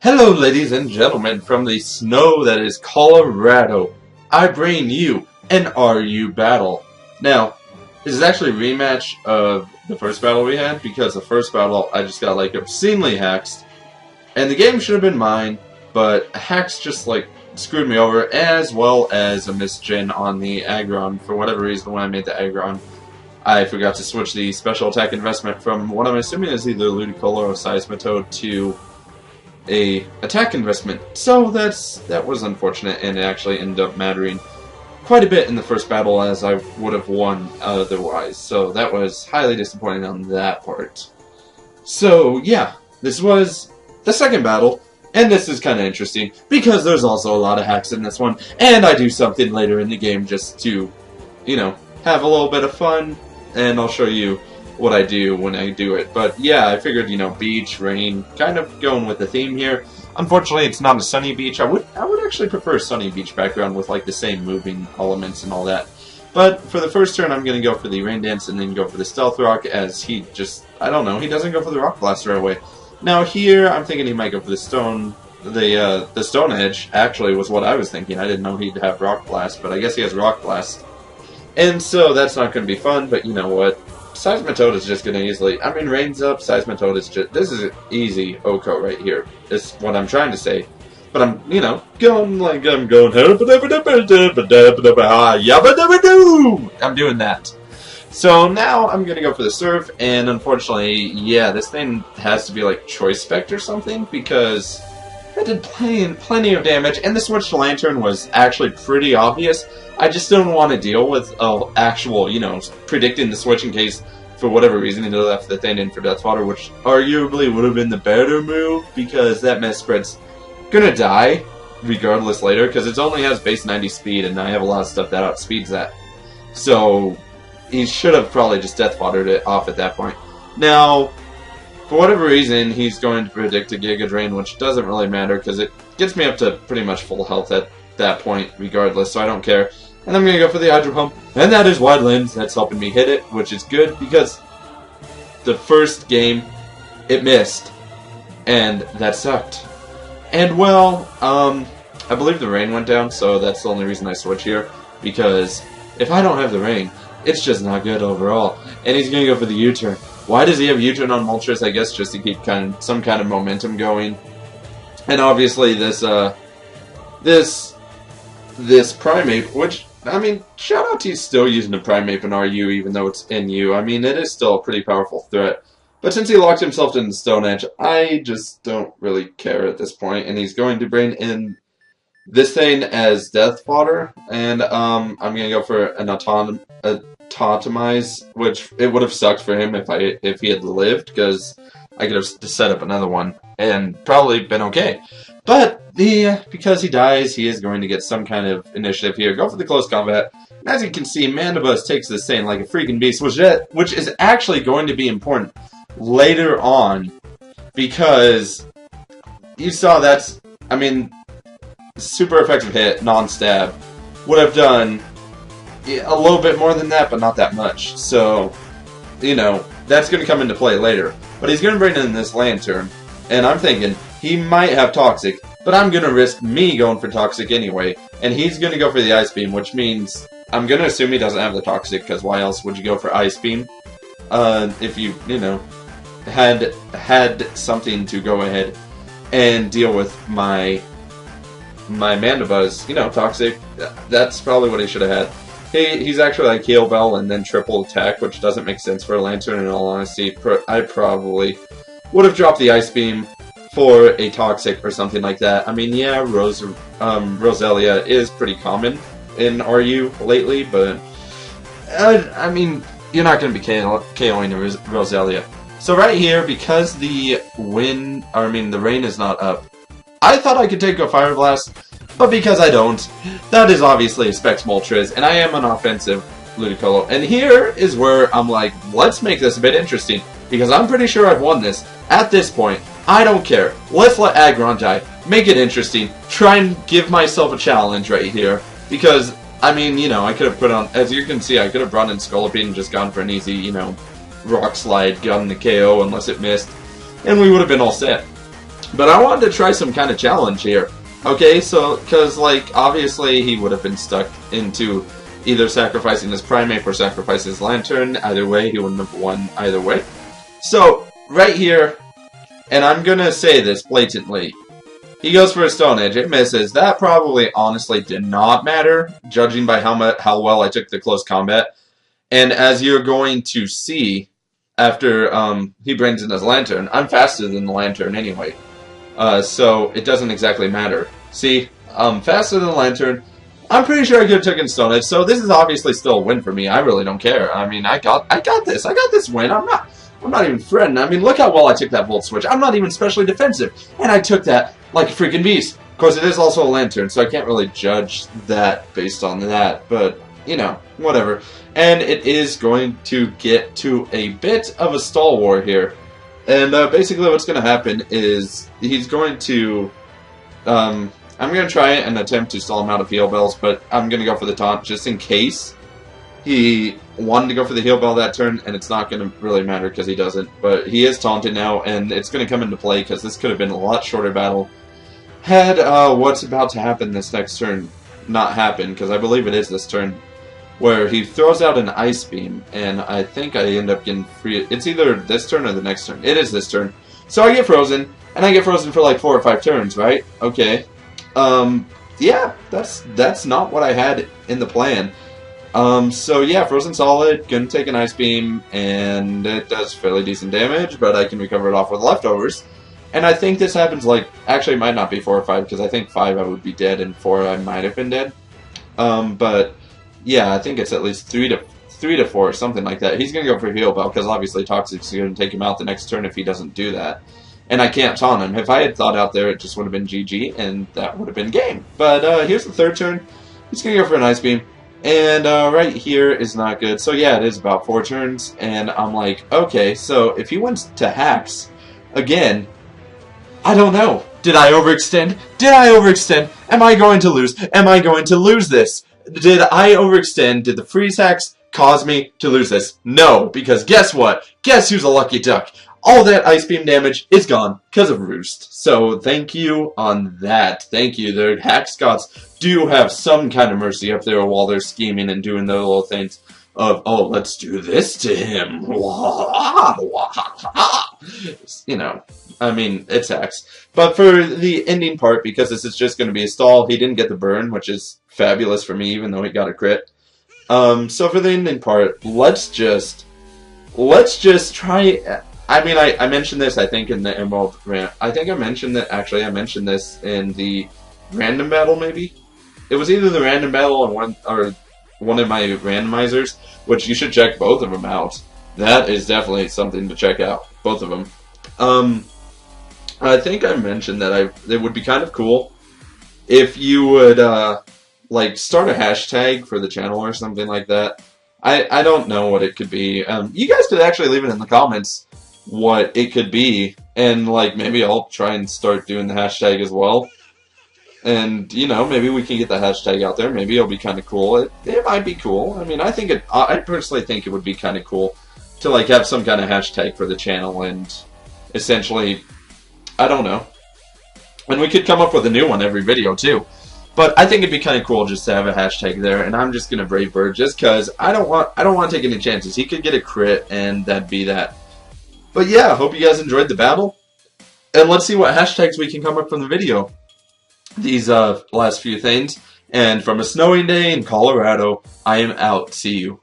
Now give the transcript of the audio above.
Hello, ladies and gentlemen, from the snow that is Colorado. I bring you an RU battle. Now, this is actually a rematch of the first battle we had, because the first battle I just got like obscenely hacked, and the game should have been mine, but hacks just like screwed me over, as well as a misgen on the Aggron. For whatever reason, when I made the Aggron, I forgot to switch the special attack investment from what I'm assuming is either Ludicolo or Seismitoad to a attack investment. So that was unfortunate, and it actually ended up mattering quite a bit in the first battle, as I would have won otherwise. So that was highly disappointing on that part. So yeah, this was the second battle, and this is kind of interesting because there's also a lot of hacks in this one, and I do something later in the game just to, you know, have a little bit of fun, and I'll show you what I do when I do it. But yeah, I figured, you know, beach, rain, kind of going with the theme here. Unfortunately, it's not a sunny beach. I would actually prefer a sunny beach background with like the same moving elements and all that. But for the first turn, I'm going to go for the Rain Dance and then go for the Stealth Rock, as he just, I don't know, he doesn't go for the Rock Blast right away. Now here, I'm thinking he might go for the Stone. The Stone Edge actually was what I was thinking. I didn't know he'd have Rock Blast, but I guess he has Rock Blast. And so that's not going to be fun, but you know what? Seismitoad is just going to easily, I mean, Rain's up, Seismitoad is just, this is easy OHKO right here, is what I'm trying to say. But I'm, you know, going like, I'm going, I'm doing that. So now I'm going to go for the Surf, and unfortunately, yeah, this thing has to be like Choice Spect or something, because it did plenty of damage, and the switch to Lantern was actually pretty obvious. I just don't want to deal with actual, you know, predicting the switch in case, for whatever reason, he left the thing in for Death Fodder, which arguably would have been the better move, because that Mesprit's gonna die regardless later, because it only has base 90 speed, and I have a lot of stuff that outspeeds that. So he should have probably just Death Foddered it off at that point. Now, for whatever reason, he's going to predict a Giga Drain, which doesn't really matter, because it gets me up to pretty much full health at that point regardless, so I don't care. And I'm going to go for the Hydro Pump, and that is Wide Limbs. That's helping me hit it, which is good, because the first game, it missed, and that sucked. And well, I believe the rain went down, so that's the only reason I switch here, because if I don't have the rain, it's just not good overall. And he's going to go for the U-turn. Why does he have U-turn on Moltres? I guess just to keep some kind of momentum going. And obviously this Primeape, which, I mean, shout out to you still using the Primeape in RU, even though it's NU. I mean, it is still a pretty powerful threat. But since he locked himself in the Stone Edge, I just don't really care at this point. And he's going to bring in this thing as Death Fodder. And I'm going to go for an Autotomize, which it would have sucked for him if he had lived, because I could have set up another one and probably been okay. But because he dies, he is going to get some kind of initiative here. Go for the close combat. And as you can see, Mandibuzz takes this thing like a freaking beast, which is actually going to be important later on, because you saw that's, I mean, super effective hit, non-stab, would have done a little bit more than that, but not that much. So, you know, that's going to come into play later. But he's going to bring in this Lantern, and I'm thinking he might have Toxic, but I'm going to risk me going for Toxic anyway, and he's going to go for the Ice Beam, which means I'm going to assume he doesn't have the Toxic, because why else would you go for Ice Beam if you know, had something to go ahead and deal with my Mandibuzz, you know, Toxic. That's probably what he should have had. He's actually like Heal Bell and then triple attack, which doesn't make sense for a Lantern in all honesty. I probably would have dropped the Ice Beam for a Toxic or something like that. I mean, yeah, Roselia is pretty common in RU lately, but I mean, you're not going to be KOing Roselia. So right here, because the rain is not up, I thought I could take a Fire Blast, but because I don't, that is obviously a Specs Moltres, and I am an offensive Ludicolo. And here is where I'm like, let's make this a bit interesting, because I'm pretty sure I've won this. At this point, I don't care. Let's let Aggron die. Make it interesting. Try and give myself a challenge right here, because, I mean, you know, I could have put on, as you can see, I could have brought in Scolipede and just gone for an easy, you know, Rock Slide, gotten the KO unless it missed, and we would have been all set. But I wanted to try some kind of challenge here. Okay, so, because, like, obviously he would have been stuck into either sacrificing his Primeape or sacrificing his Lantern. Either way, he wouldn't have won either way. So, right here, and I'm gonna say this blatantly, he goes for a Stone Edge, it misses. That probably honestly did not matter, judging by how well I took the close combat. And as you're going to see, after he brings in his Lantern, I'm faster than the Lantern anyway. So it doesn't exactly matter. See, I'm faster than the Lantern. I'm pretty sure I could have taken Stone Edge, so this is obviously still a win for me. I really don't care. I mean, I got this. I got this win. I'm not even fretting. I mean, look how well I took that Volt Switch. I'm not even specially defensive, and I took that like a freaking beast. Of course, it is also a Lantern, so I can't really judge that based on that, but, you know, whatever. And it is going to get to a bit of a stall war here. And basically what's going to happen is he's going to... I'm going to try and attempt to stall him out of Heal Bells, but I'm going to go for the taunt just in case he wanted to go for the Heal Bell that turn, and it's not going to really matter because he doesn't. But he is taunted now, and it's going to come into play because this could have been a lot shorter battle had what's about to happen this next turn not happen, because I believe it is this turn, where he throws out an Ice Beam, and I think I end up getting free. It's either this turn or the next turn. It is this turn. So I get frozen, and I get frozen for like 4 or 5 turns, right? Okay. Yeah, that's not what I had in the plan. So yeah, Frozen Solid, gonna take an Ice Beam, and it does fairly decent damage, but I can recover it off with leftovers. And I think this happens like, actually it might not be 4 or 5, because I think 5 I would be dead, and 4 I might have been dead. But yeah, I think it's at least 3 to 4, something like that. He's gonna go for Heal Bell, because obviously Toxic's gonna take him out the next turn if he doesn't do that. And I can't taunt him. If I had thought out there, it just would have been GG, and that would have been game. But here's the third turn. He's gonna go for an Ice Beam. And right here is not good. So yeah, it is about 4 turns, and I'm like, okay, so if he went to Hacks again, I don't know. Did I overextend? Did I overextend? Am I going to lose? Am I going to lose this? Did I overextend? Did the freeze hacks cause me to lose this? No, because guess what? Guess who's a lucky duck? All that Ice Beam damage is gone because of Roost. So thank you on that. Thank you. The Hacks gods do have some kind of mercy up there while they're scheming and doing their little things of, oh, let's do this to him. You know, I mean, it's Hacks. But for the ending part, because this is just going to be a stall, he didn't get the burn, which is fabulous for me, even though he got a crit. So for the ending part, let's just try. I mean, I mentioned this, I think, in the Emerald Rant. I think I mentioned that, actually, I mentioned this in the random battle, maybe? It was either the random battle or one of my randomizers, which you should check both of them out. That is definitely something to check out, both of them. I think I mentioned that it would be kind of cool if you would, like, start a hashtag for the channel or something like that. I don't know what it could be. You guys could actually leave it in the comments what it could be, and like maybe I'll try and start doing the hashtag as well. And you know, maybe we can get the hashtag out there. Maybe it'll be kind of cool. It might be cool. I mean, I personally think it would be kind of cool to like have some kind of hashtag for the channel, and essentially, I don't know. And we could come up with a new one every video too. But I think it'd be kind of cool just to have a hashtag there, and I'm just gonna Brave Bird just because I don't want to take any chances. He could get a crit, and that'd be that. But yeah, hope you guys enjoyed the battle, and let's see what hashtags we can come up from the video. These last few things, and from a snowing day in Colorado, I am out. See you.